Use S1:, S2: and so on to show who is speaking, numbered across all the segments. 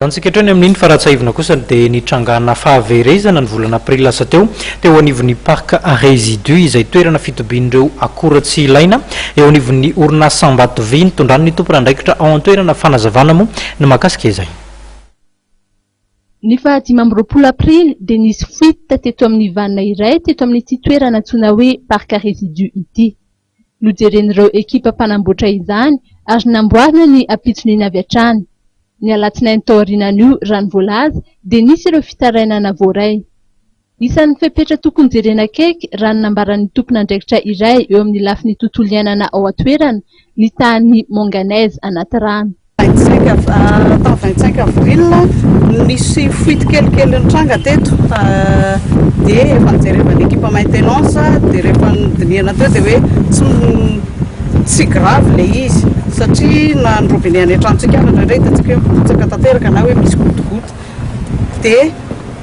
S1: Antsika eto ny amin'ny fa raha tsiahivina kosa dia nitrangana fahaverezana ny volana Aprily lasa teo anivon'ny Parc résidus izay toerana fitobian'ireo akora tsy ilaina eo anivon'ny orinasan'Ambatovy Nitondran'ny tompon'andraikitra ao an-toerana fanazavana moa ny mikasika izay.
S2: Ny faha 15 Aprily dia nisy fuite teto amin'ny vanina iray teto amin'ity toerana antsoina hoe Parc résidus ity. Nojeren'ireo ekipa mpanamboatra izany ary namboarina ny ampitson'iny avy hatrany. Ny alatsinainy tao aorianan'io raha ny voalaza dia nisy ireo fitarainana voaray. Isan'ny fepetra tokony jerena akaiky raha ny nambaran'ny tompon'andraikitra iray eo amin'ny lafin'ny tontolo iainana ao an-toerana ny tany manganèse anaty rano.
S3: 25 avril nisy fuite kelikely nitranga teto dia efa nijerevan'ny ekipa maintenance dia rehefa nidinihana teo dia hoe tsy grave le izy satria na ny robinet any an-tranontsika rehetra hitantsika hoe bitsaka tanteraka na hoe misy gotigoty dia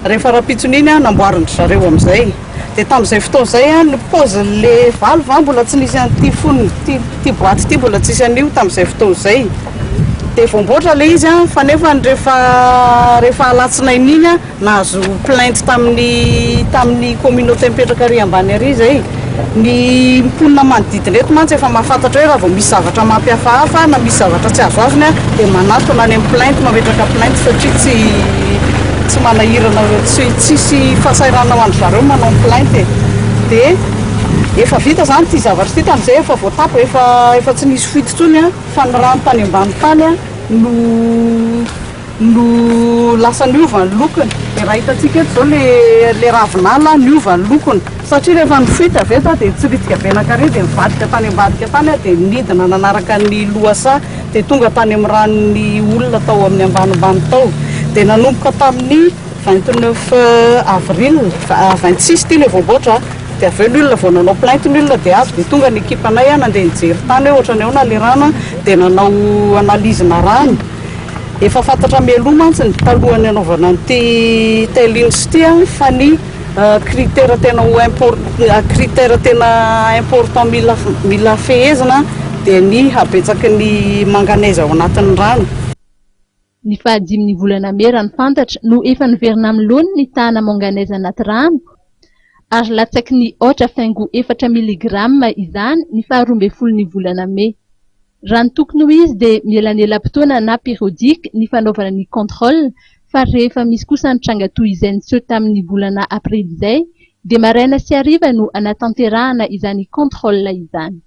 S3: rehefa rapitson'iny namboarindry zareo amin'izay dia tamin'izay fotoana izay ny paozin'le valve mbola tsy nisy an'ity fonony ty boaty ity mbola tsy isy an'io tamin'izay fotoana izay dia voamboatra le izy fa nefa rehefa alatsinainy iny nahazo plainte tamin'ny communauté mipetraka ary ambany ary izay ny mponina manodidina eto mantsy efa mahafantatra hoe raha vao misy zavatra mampiafahafa na misy zavatra tsy azo azony dia manatona any amin'ny plainte mametraka plainte satria tsy manahirana tsisy fahasairana ho andry zareo manao plainte dia efa vita zany ty zavatra ty tamin'izay efa voatapa efa tsy nisy fuite tsony fa ny rano tany ambany tany no lasa niova ny lokony dia raha hitantsika eto zao le ravinala niova ny lokony satria rehefa ny fuite avy eto dia tsiritika be anankiray dia mivadika tany ambadika tany dia nidina nanaraka ny loasa dia tonga tany amin'ny ranony olona tao amin'ny ambanimbany tao dia nanomboka tamin'ny 29 avril 26 ty le voamboatra dia avy eo ny olona vao nanao plainte ny olona dia azo dia tonga ny ekipanay nandeha nijery tany hoe ohatrany ao na le rano dia nanao analizina rano efa fantatra mialoha mantsy ny talohany anaovana nyty telins ty fa ny critère tena important mila fehezina dia ny habetsaky ny manganèse ao anatin'ny rano.
S2: Ny fahadimin'ny volana mera ny fantatra no efa niverina amin'ny laony ny tahana manganèse anaty rano ary latsaky ny 8,4 miligrama izany ny faharoa ny volana me. Raha ny tokony ho izy dia mielanelam-potoana na périodique ny fanaovana ny contrôle fa rehefa misy kosa ny tranga toy izay niseho tamin'ny volana Aprily izay dia maraina sy hariva no anatanterahana izany contrôle izany.